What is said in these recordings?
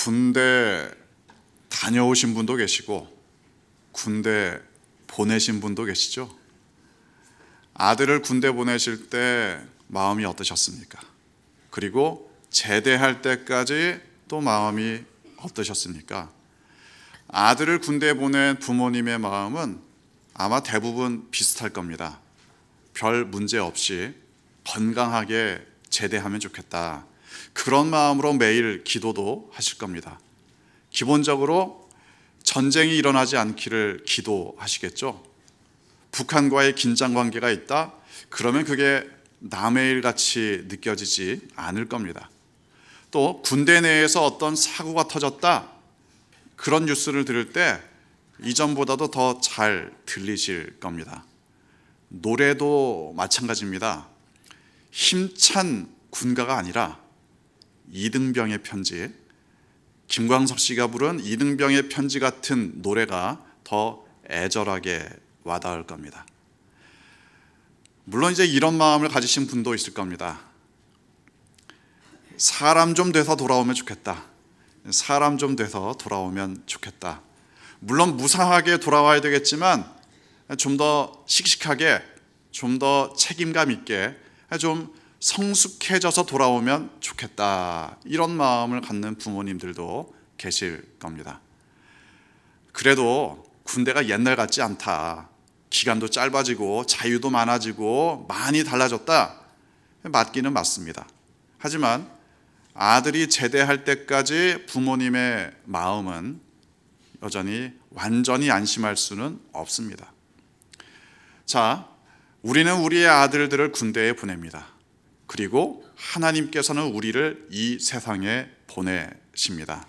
군대 다녀오신 분도 계시고 군대 보내신 분도 계시죠? 아들을 군대 보내실 때 마음이 어떠셨습니까? 그리고 제대할 때까지 또 마음이 어떠셨습니까? 아들을 군대에 보낸 부모님의 마음은 아마 대부분 비슷할 겁니다. 별 문제 없이 건강하게 제대하면 좋겠다. 그런 마음으로 매일 기도도 하실 겁니다. 기본적으로 전쟁이 일어나지 않기를 기도하시겠죠. 북한과의 긴장 관계가 있다? 그러면 그게 남의 일 같이 느껴지지 않을 겁니다. 또 군대 내에서 어떤 사고가 터졌다? 그런 뉴스를 들을 때 이전보다도 더 잘 들리실 겁니다. 노래도 마찬가지입니다. 힘찬 군가가 아니라 이등병의 편지, 김광석 씨가 부른 이등병의 편지 같은 노래가 더 애절하게 와닿을 겁니다. 물론 이제 이런 마음을 가지신 분도 있을 겁니다. 사람 좀 돼서 돌아오면 좋겠다. 사람 좀 돼서 돌아오면 좋겠다. 물론 무사하게 돌아와야 되겠지만 좀 더 씩씩하게, 좀 더 책임감 있게, 좀 성숙해져서 돌아오면 좋겠다. 이런 마음을 갖는 부모님들도 계실 겁니다. 그래도 군대가 옛날 같지 않다. 기간도 짧아지고 자유도 많아지고 많이 달라졌다. 맞기는 맞습니다. 하지만 아들이 제대할 때까지 부모님의 마음은 여전히 완전히 안심할 수는 없습니다. 자, 우리는 우리의 아들들을 군대에 보냅니다. 그리고 하나님께서는 우리를 이 세상에 보내십니다.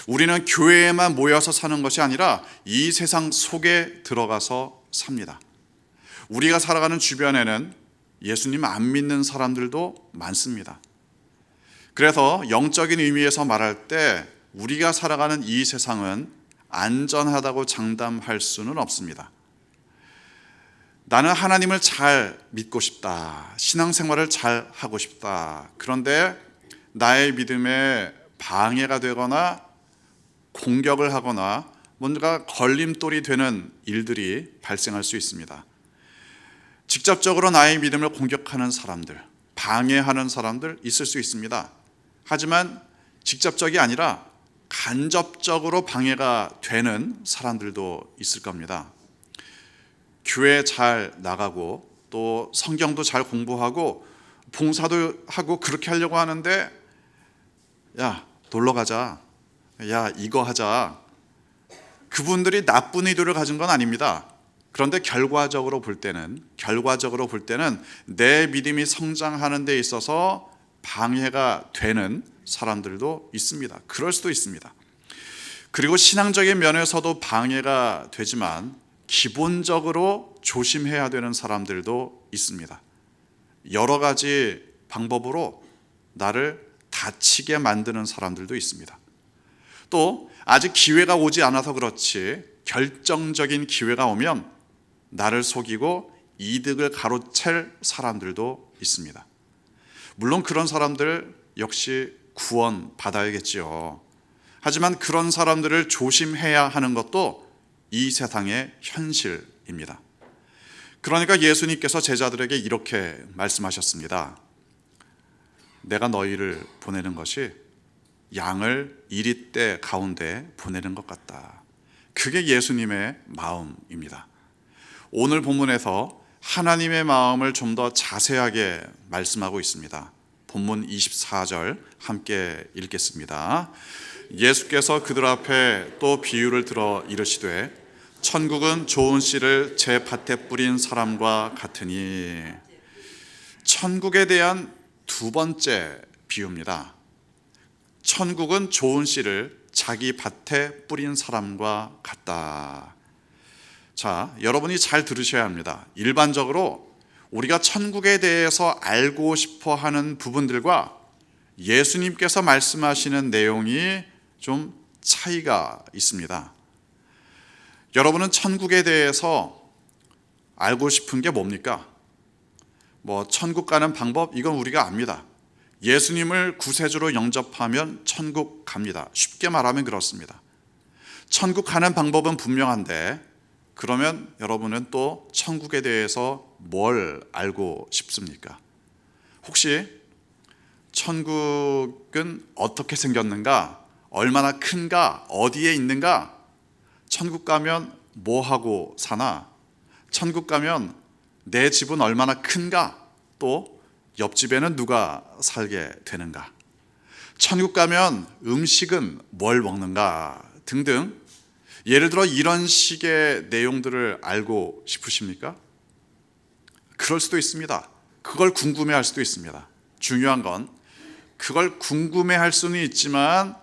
우리는 교회에만 모여서 사는 것이 아니라 이 세상 속에 들어가서 삽니다. 우리가 살아가는 주변에는 예수님 안 믿는 사람들도 많습니다. 그래서 영적인 의미에서 말할 때 우리가 살아가는 이 세상은 안전하다고 장담할 수는 없습니다. 나는 하나님을 잘 믿고 싶다. 신앙생활을 잘 하고 싶다. 그런데 나의 믿음에 방해가 되거나 공격을 하거나 뭔가 걸림돌이 되는 일들이 발생할 수 있습니다. 직접적으로 나의 믿음을 공격하는 사람들, 방해하는 사람들 있을 수 있습니다. 하지만 직접적이 아니라 간접적으로 방해가 되는 사람들도 있을 겁니다. 교회 잘 나가고 또 성경도 잘 공부하고 봉사도 하고 그렇게 하려고 하는데, 야, 놀러 가자. 야, 이거 하자. 그분들이 나쁜 의도를 가진 건 아닙니다. 그런데 결과적으로 볼 때는 내 믿음이 성장하는 데 있어서 방해가 되는 사람들도 있습니다. 그럴 수도 있습니다. 그리고 신앙적인 면에서도 방해가 되지만 기본적으로 조심해야 되는 사람들도 있습니다. 여러 가지 방법으로 나를 다치게 만드는 사람들도 있습니다. 또 아직 기회가 오지 않아서 그렇지 결정적인 기회가 오면 나를 속이고 이득을 가로챌 사람들도 있습니다. 물론 그런 사람들 역시 구원받아야겠지요. 하지만 그런 사람들을 조심해야 하는 것도 이 세상의 현실입니다. 그러니까 예수님께서 제자들에게 이렇게 말씀하셨습니다. 내가 너희를 보내는 것이 양을 이리떼 가운데 보내는 것 같다. 그게 예수님의 마음입니다. 오늘 본문에서 하나님의 마음을 좀 더 자세하게 말씀하고 있습니다. 본문 24절 함께 읽겠습니다. 예수께서 그들 앞에 또 비유를 들어 이르시되 천국은 좋은 씨를 제 밭에 뿌린 사람과 같으니. 천국에 대한 두 번째 비유입니다. 천국은 좋은 씨를 자기 밭에 뿌린 사람과 같다. 자, 여러분이 잘 들으셔야 합니다. 일반적으로 우리가 천국에 대해서 알고 싶어 하는 부분들과 예수님께서 말씀하시는 내용이 좀 차이가 있습니다. 여러분은 천국에 대해서 알고 싶은 게 뭡니까? 천국 가는 방법, 이건 우리가 압니다. 예수님을 구세주로 영접하면 천국 갑니다. 쉽게 말하면 그렇습니다. 천국 가는 방법은 분명한데, 그러면 여러분은 또 천국에 대해서 뭘 알고 싶습니까? 혹시 천국은 어떻게 생겼는가? 얼마나 큰가? 어디에 있는가? 천국 가면 뭐 하고 사나? 천국 가면 내 집은 얼마나 큰가? 또 옆집에는 누가 살게 되는가? 천국 가면 음식은 뭘 먹는가? 등등, 예를 들어 이런 식의 내용들을 알고 싶으십니까? 그럴 수도 있습니다. 그걸 궁금해할 수도 있습니다. 중요한 건 그걸 궁금해할 수는 있지만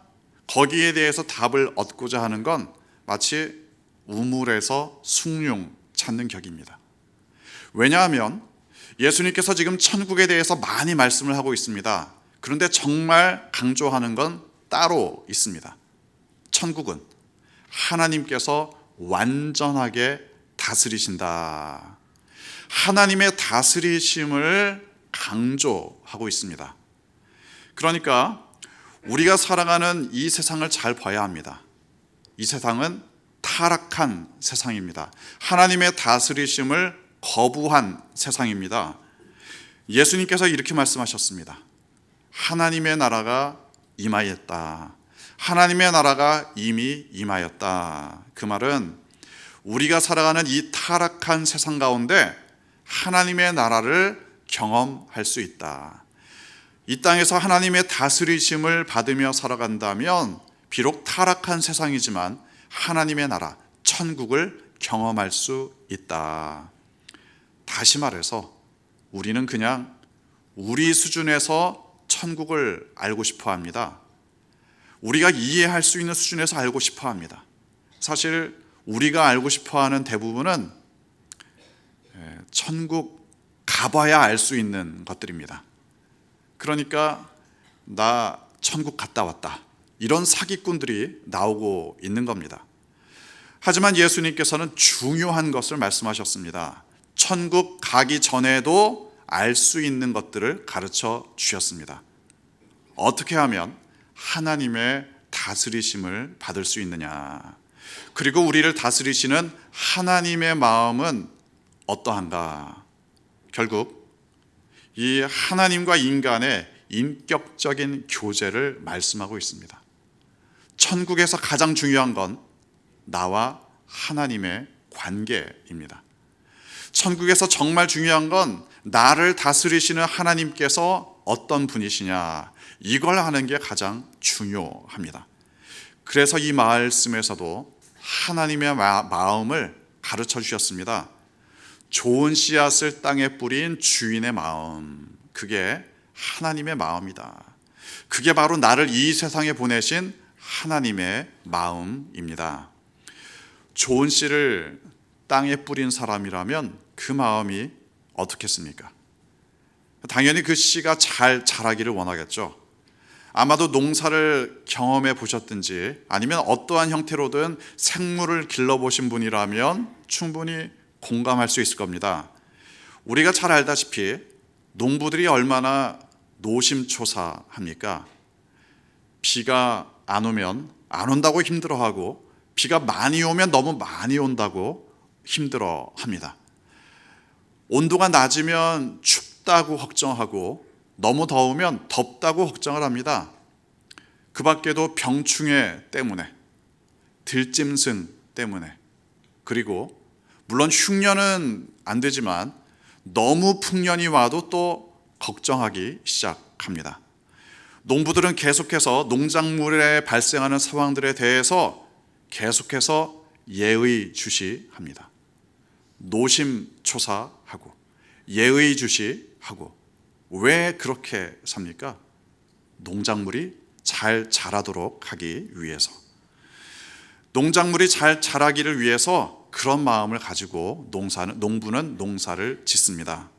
거기에 대해서 답을 얻고자 하는 건 마치 우물에서 숭늉 찾는 격입니다. 왜냐하면 예수님께서 지금 천국에 대해서 많이 말씀을 하고 있습니다. 그런데 정말 강조하는 건 따로 있습니다. 천국은 하나님께서 완전하게 다스리신다. 하나님의 다스리심을 강조하고 있습니다. 그러니까 우리가 살아가는 이 세상을 잘 봐야 합니다. 이 세상은 타락한 세상입니다. 하나님의 다스리심을 거부한 세상입니다. 예수님께서 이렇게 말씀하셨습니다. 하나님의 나라가 임하였다. 하나님의 나라가 이미 임하였다. 그 말은 우리가 살아가는 이 타락한 세상 가운데 하나님의 나라를 경험할 수 있다. 이 땅에서 하나님의 다스리심을 받으며 살아간다면 비록 타락한 세상이지만 하나님의 나라, 천국을 경험할 수 있다. 다시 말해서 우리는 그냥 우리 수준에서 천국을 알고 싶어 합니다. 우리가 이해할 수 있는 수준에서 알고 싶어 합니다. 사실 우리가 알고 싶어 하는 대부분은 천국 가봐야 알 수 있는 것들입니다. 그러니까 나 천국 갔다 왔다, 이런 사기꾼들이 나오고 있는 겁니다. 하지만 예수님께서는 중요한 것을 말씀하셨습니다. 천국 가기 전에도 알 수 있는 것들을 가르쳐 주셨습니다. 어떻게 하면 하나님의 다스리심을 받을 수 있느냐, 그리고 우리를 다스리시는 하나님의 마음은 어떠한가. 결국 이 하나님과 인간의 인격적인 교제를 말씀하고 있습니다. 천국에서 가장 중요한 건 나와 하나님의 관계입니다. 천국에서 정말 중요한 건 나를 다스리시는 하나님께서 어떤 분이시냐, 이걸 아는 게 가장 중요합니다. 그래서 이 말씀에서도 하나님의 마음을 가르쳐 주셨습니다. 좋은 씨앗을 땅에 뿌린 주인의 마음, 그게 하나님의 마음이다. 그게 바로 나를 이 세상에 보내신 하나님의 마음입니다. 좋은 씨를 땅에 뿌린 사람이라면 그 마음이 어떻겠습니까? 당연히 그 씨가 잘 자라기를 원하겠죠. 아마도 농사를 경험해 보셨든지 아니면 어떠한 형태로든 생물을 길러보신 분이라면 충분히 공감할 수 있을 겁니다. 우리가 잘 알다시피 농부들이 얼마나 노심초사합니까? 비가 안 오면 안 온다고 힘들어하고, 비가 많이 오면 너무 많이 온다고 힘들어합니다. 온도가 낮으면 춥다고 걱정하고, 너무 더우면 덥다고 걱정을 합니다. 그 밖에도 병충해 때문에, 들짐승 때문에, 그리고 물론 흉년은 안 되지만 너무 풍년이 와도 또 걱정하기 시작합니다. 농부들은 계속해서 농작물에 발생하는 상황들에 대해서 계속해서 예의주시합니다. 노심초사하고 예의주시하고. 왜 그렇게 삽니까? 농작물이 잘 자라도록 하기 위해서. 농작물이 잘 자라기를 위해서 그런 마음을 가지고 농부는 농사를 짓습니다.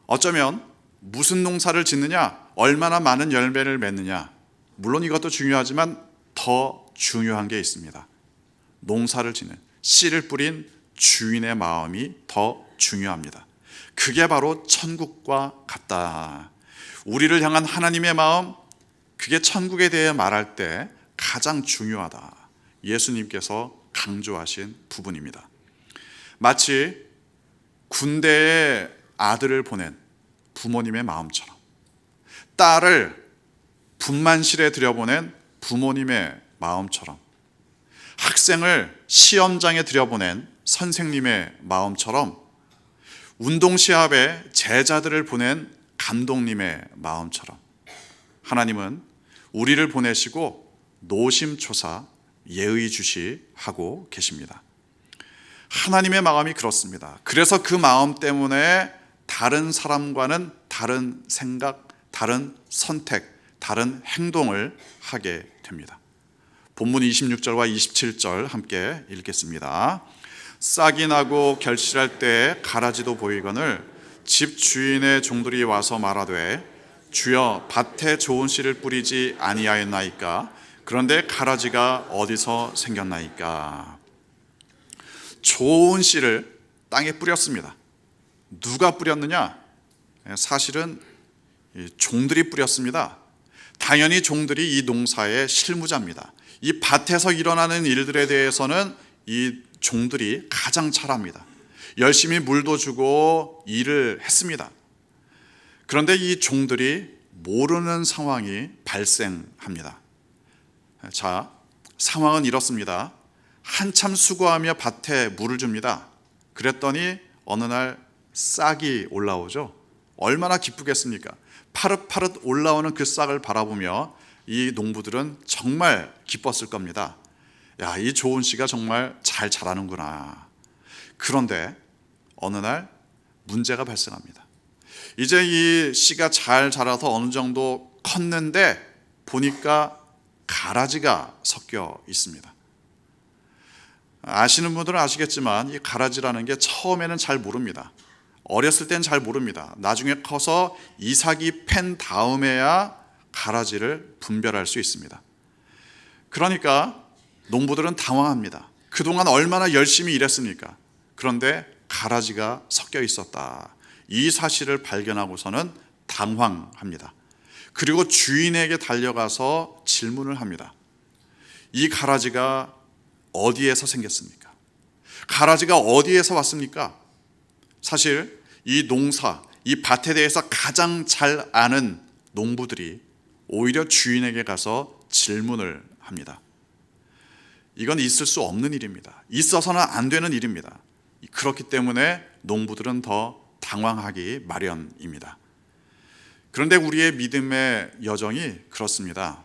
어쩌면 무슨 농사를 짓느냐, 얼마나 많은 열매를 맺느냐, 물론 이것도 중요하지만 더 중요한 게 있습니다. 농사를 짓는, 씨를 뿌린 주인의 마음이 더 중요합니다. 그게 바로 천국과 같다. 우리를 향한 하나님의 마음, 그게 천국에 대해 말할 때 가장 중요하다. 예수님께서 강조하신 부분입니다. 마치 군대에 아들을 보낸 부모님의 마음처럼, 딸을 분만실에 들여보낸 부모님의 마음처럼, 학생을 시험장에 들여보낸 선생님의 마음처럼, 운동시합에 제자들을 보낸 감독님의 마음처럼 하나님은 우리를 보내시고 노심초사 예의주시하고 계십니다. 하나님의 마음이 그렇습니다. 그래서 그 마음 때문에 다른 사람과는 다른 생각, 다른 선택, 다른 행동을 하게 됩니다. 본문 26절과 27절 함께 읽겠습니다. 싹이 나고 결실할 때 가라지도 보이거늘 집 주인의 종들이 와서 말하되 주여 밭에 좋은 씨를 뿌리지 아니하였나이까? 그런데 가라지가 어디서 생겼나이까? 좋은 씨를 땅에 뿌렸습니다. 누가 뿌렸느냐? 사실은 종들이 뿌렸습니다. 당연히 종들이 이 농사의 실무자입니다. 이 밭에서 일어나는 일들에 대해서는 이 종들이 가장 잘 압니다. 열심히 물도 주고 일을 했습니다. 그런데 이 종들이 모르는 상황이 발생합니다. 자, 상황은 이렇습니다. 한참 수고하며 밭에 물을 줍니다. 그랬더니 어느 날 싹이 올라오죠. 얼마나 기쁘겠습니까? 파릇파릇 올라오는 그 싹을 바라보며 이 농부들은 정말 기뻤을 겁니다. 야, 이 좋은 씨가 정말 잘 자라는구나. 그런데 어느 날 문제가 발생합니다. 이제 이 씨가 잘 자라서 어느 정도 컸는데 보니까 가라지가 섞여 있습니다. 아시는 분들은 아시겠지만 이 가라지라는 게 처음에는 잘 모릅니다. 어렸을 땐 잘 모릅니다. 나중에 커서 이삭이 팬 다음에야 가라지를 분별할 수 있습니다. 그러니까 농부들은 당황합니다. 그동안 얼마나 열심히 일했습니까? 그런데 가라지가 섞여 있었다. 이 사실을 발견하고서는 당황합니다. 그리고 주인에게 달려가서 질문을 합니다. 이 가라지가 어디에서 생겼습니까? 가라지가 어디에서 왔습니까? 사실 이 농사, 이 밭에 대해서 가장 잘 아는 농부들이 오히려 주인에게 가서 질문을 합니다. 이건 있을 수 없는 일입니다. 있어서는 안 되는 일입니다. 그렇기 때문에 농부들은 더 당황하기 마련입니다. 그런데 우리의 믿음의 여정이 그렇습니다.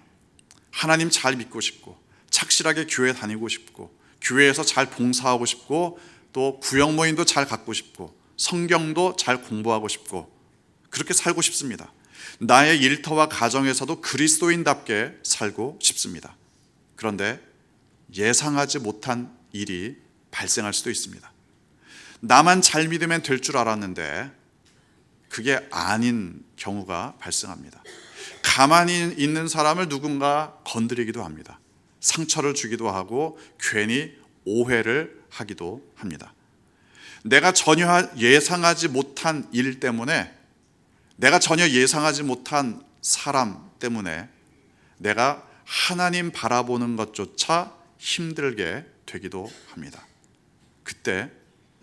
하나님 잘 믿고 싶고 착실하게 교회 다니고 싶고 교회에서 잘 봉사하고 싶고 또 구역 모임도 잘 갖고 싶고 성경도 잘 공부하고 싶고 그렇게 살고 싶습니다. 나의 일터와 가정에서도 그리스도인답게 살고 싶습니다. 그런데 예상하지 못한 일이 발생할 수도 있습니다. 나만 잘 믿으면 될 줄 알았는데 그게 아닌 경우가 발생합니다. 가만히 있는 사람을 누군가 건드리기도 합니다. 상처를 주기도 하고 괜히 오해를 하기도 합니다. 내가 전혀 예상하지 못한 일 때문에, 내가 전혀 예상하지 못한 사람 때문에 내가 하나님 바라보는 것조차 힘들게 되기도 합니다. 그때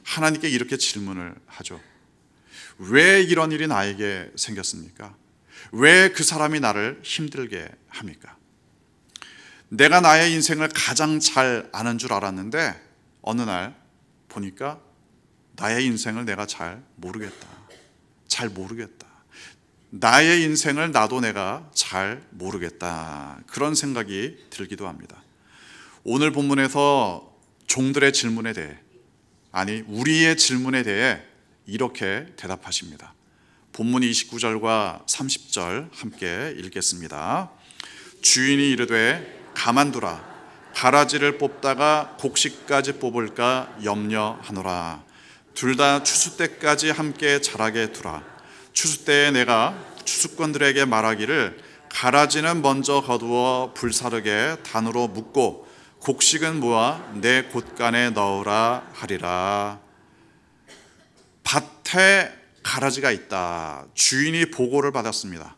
하나님께 이렇게 질문을 하죠. 왜 이런 일이 나에게 생겼습니까? 왜 그 사람이 나를 힘들게 합니까? 내가 나의 인생을 가장 잘 아는 줄 알았는데 어느 날 보니까 나의 인생을 내가 잘 모르겠다. 잘 모르겠다. 나의 인생을 나도 내가 잘 모르겠다. 그런 생각이 들기도 합니다. 오늘 본문에서 종들의 질문에 대해, 아니 우리의 질문에 대해 이렇게 대답하십니다. 본문 29절과 30절 함께 읽겠습니다. 주인이 이르되 가만두라. 가라지를 뽑다가 곡식까지 뽑을까 염려하노라. 둘 다 추수 때까지 함께 자라게 두라. 추수 때에 내가 추수꾼들에게 말하기를 가라지는 먼저 거두어 불사르게 단으로 묶고 곡식은 모아 내 곳간에 넣으라 하리라. 밭에 가라지가 있다. 주인이 보고를 받았습니다.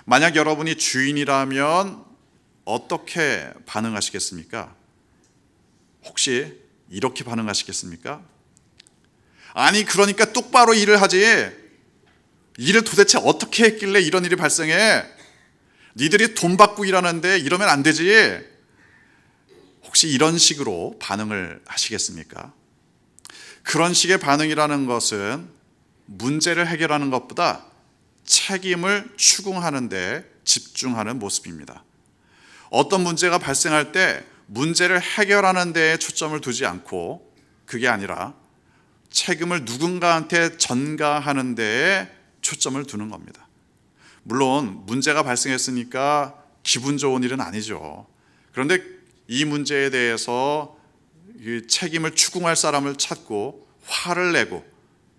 만약 여러분이 주인이라면 어떻게 반응하시겠습니까? 혹시 이렇게 반응하시겠습니까? 아니, 그러니까 똑바로 일을 하지. 일을 도대체 어떻게 했길래 이런 일이 발생해? 니들이 돈 받고 일하는데 이러면 안 되지. 혹시 이런 식으로 반응을 하시겠습니까? 그런 식의 반응이라는 것은 문제를 해결하는 것보다 책임을 추궁하는 데 집중하는 모습입니다. 어떤 문제가 발생할 때 문제를 해결하는 데에 초점을 두지 않고, 그게 아니라 책임을 누군가한테 전가하는 데에 초점을 두는 겁니다. 물론 문제가 발생했으니까 기분 좋은 일은 아니죠. 그런데 이 문제에 대해서 책임을 추궁할 사람을 찾고 화를 내고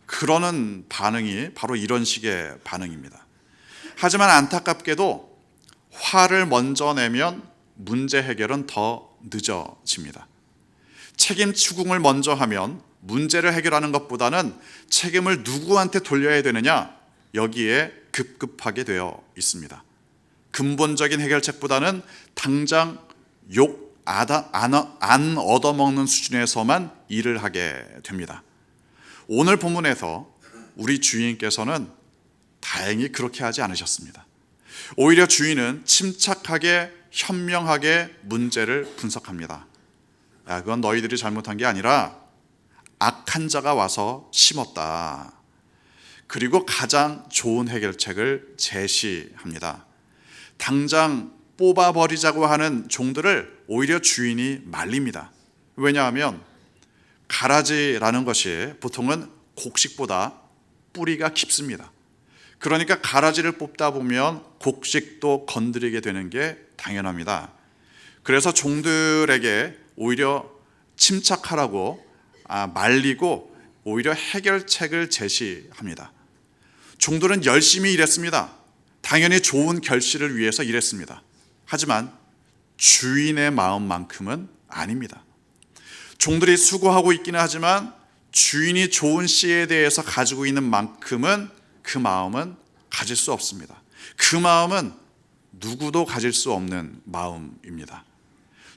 그러는 반응이 바로 이런 식의 반응입니다. 하지만 안타깝게도 화를 먼저 내면 문제 해결은 더 늦어집니다. 책임 추궁을 먼저 하면 문제를 해결하는 것보다는 책임을 누구한테 돌려야 되느냐, 여기에 급급하게 되어 있습니다. 근본적인 해결책보다는 당장 욕 안 얻어먹는 수준에서만 일을 하게 됩니다. 오늘 본문에서 우리 주인께서는 다행히 그렇게 하지 않으셨습니다. 오히려 주인은 침착하게 현명하게 문제를 분석합니다. 그건 너희들이 잘못한 게 아니라 악한 자가 와서 심었다. 그리고 가장 좋은 해결책을 제시합니다. 당장 뽑아버리자고 하는 종들을 오히려 주인이 말립니다. 왜냐하면 가라지라는 것이 보통은 곡식보다 뿌리가 깊습니다. 그러니까 가라지를 뽑다 보면 곡식도 건드리게 되는 게 당연합니다. 그래서 종들에게 오히려 침착하라고 말리고 오히려 해결책을 제시합니다. 종들은 열심히 일했습니다. 당연히 좋은 결실을 위해서 일했습니다. 하지만 주인의 마음만큼은 아닙니다. 종들이 수고하고 있기는 하지만 주인이 좋은 씨에 대해서 가지고 있는 만큼은 그 마음은 가질 수 없습니다. 그 마음은 누구도 가질 수 없는 마음입니다.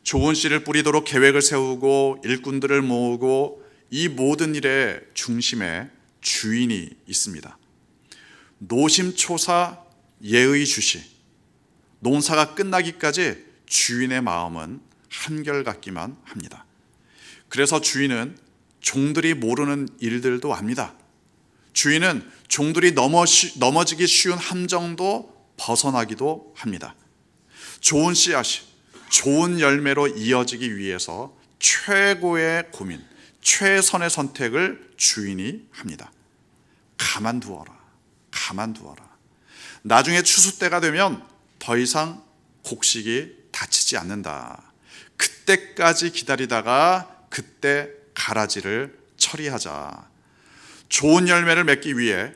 좋은 씨를 뿌리도록 계획을 세우고 일꾼들을 모으고 이 모든 일의 중심에 주인이 있습니다. 노심초사 예의주시, 농사가 끝나기까지 주인의 마음은 한결같기만 합니다. 그래서 주인은 종들이 모르는 일들도 압니다. 주인은 종들이 넘어지기 쉬운 함정도 벗어나기도 합니다. 좋은 씨앗이 좋은 열매로 이어지기 위해서 최고의 고민, 최선의 선택을 주인이 합니다. 가만두어라. 나중에 추수 때가 되면 더 이상 곡식이 닫히지 않는다. 그때까지 기다리다가 그때 가라지를 처리하자. 좋은 열매를 맺기 위해,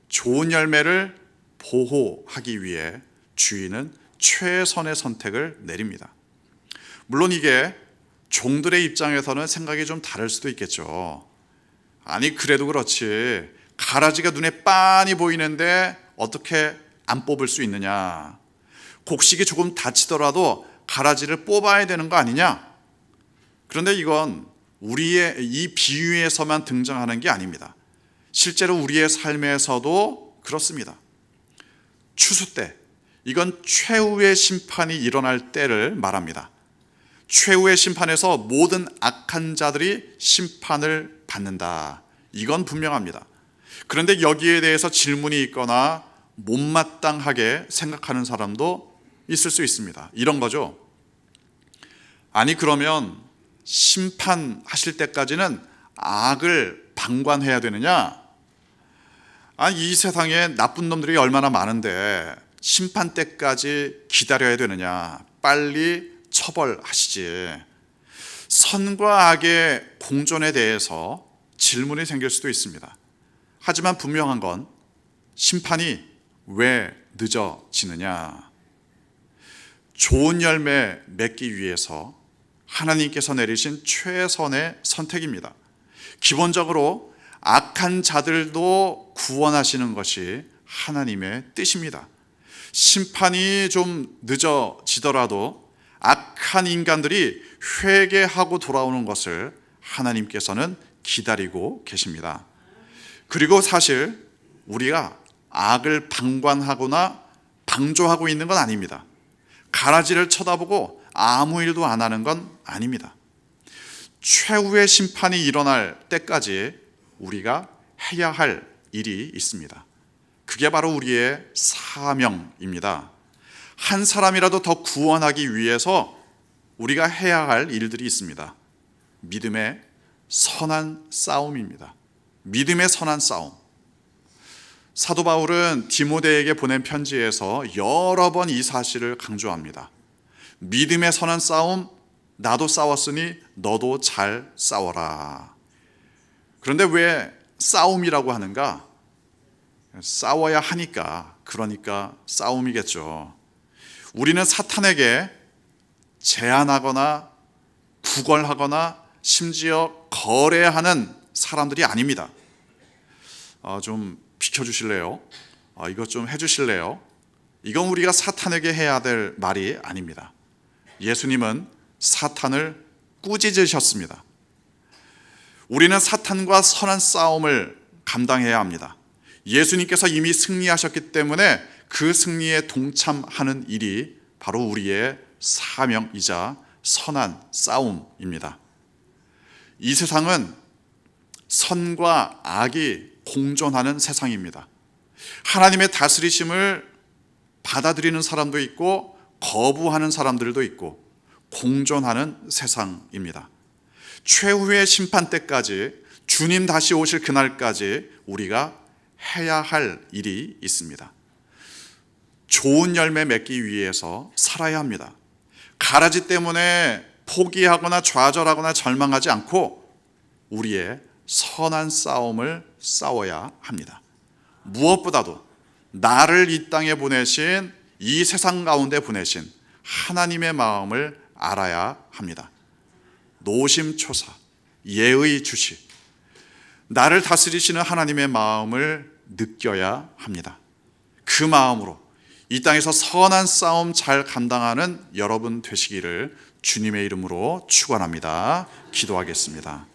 좋은 열매를 보호하기 위해 주인은 최선의 선택을 내립니다. 물론 이게 종들의 입장에서는 생각이 좀 다를 수도 있겠죠. 아니, 그래도 그렇지, 가라지가 눈에 빤히 보이는데 어떻게 안 뽑을 수 있느냐, 곡식이 조금 다치더라도 가라지를 뽑아야 되는 거 아니냐. 그런데 이건 우리의 이 비유에서만 등장하는 게 아닙니다. 실제로 우리의 삶에서도 그렇습니다. 추수 때, 이건 최후의 심판이 일어날 때를 말합니다. 최후의 심판에서 모든 악한 자들이 심판을 받는다. 이건 분명합니다. 그런데 여기에 대해서 질문이 있거나 못마땅하게 생각하는 사람도 있을 수 있습니다. 이런 거죠. 아니, 그러면 심판하실 때까지는 악을 방관해야 되느냐? 아니, 이 세상에 나쁜 놈들이 얼마나 많은데 심판 때까지 기다려야 되느냐? 빨리 처벌하시지. 선과 악의 공존에 대해서 질문이 생길 수도 있습니다. 하지만 분명한 건 심판이 왜 늦어지느냐? 좋은 열매 맺기 위해서 하나님께서 내리신 최선의 선택입니다. 기본적으로 악한 자들도 구원하시는 것이 하나님의 뜻입니다. 심판이 좀 늦어지더라도 악한 인간들이 회개하고 돌아오는 것을 하나님께서는 기다리고 계십니다. 그리고 사실 우리가 악을 방관하거나 방조하고 있는 건 아닙니다. 가라지를 쳐다보고 아무 일도 안 하는 건 아닙니다. 최후의 심판이 일어날 때까지 우리가 해야 할 일이 있습니다. 그게 바로 우리의 사명입니다. 한 사람이라도 더 구원하기 위해서 우리가 해야 할 일들이 있습니다. 믿음의 선한 싸움입니다. 믿음의 선한 싸움. 사도 바울은 디모데에게 보낸 편지에서 여러 번 이 사실을 강조합니다. 믿음의 선한 싸움, 나도 싸웠으니 너도 잘 싸워라. 그런데 왜 싸움이라고 하는가? 싸워야 하니까, 그러니까 싸움이겠죠. 우리는 사탄에게 제안하거나 구걸하거나 심지어 거래하는 사람들이 아닙니다. 좀 비켜주실래요? 이것 좀 해주실래요? 이건 우리가 사탄에게 해야 될 말이 아닙니다. 예수님은 사탄을 꾸짖으셨습니다. 우리는 사탄과 선한 싸움을 감당해야 합니다. 예수님께서 이미 승리하셨기 때문에 그 승리에 동참하는 일이 바로 우리의 사명이자 선한 싸움입니다. 이 세상은 선과 악이 공존하는 세상입니다. 하나님의 다스리심을 받아들이는 사람도 있고 거부하는 사람들도 있고 공존하는 세상입니다. 최후의 심판 때까지, 주님 다시 오실 그날까지 우리가 해야 할 일이 있습니다. 좋은 열매 맺기 위해서 살아야 합니다. 가라지 때문에 포기하거나 좌절하거나 절망하지 않고 우리의 선한 싸움을 싸워야 합니다. 무엇보다도 나를 이 땅에 보내신, 이 세상 가운데 보내신 하나님의 마음을 알아야 합니다. 노심초사, 예의 주시, 나를 다스리시는 하나님의 마음을 느껴야 합니다. 그 마음으로 이 땅에서 선한 싸움 잘 감당하는 여러분 되시기를 주님의 이름으로 축원합니다. 기도하겠습니다.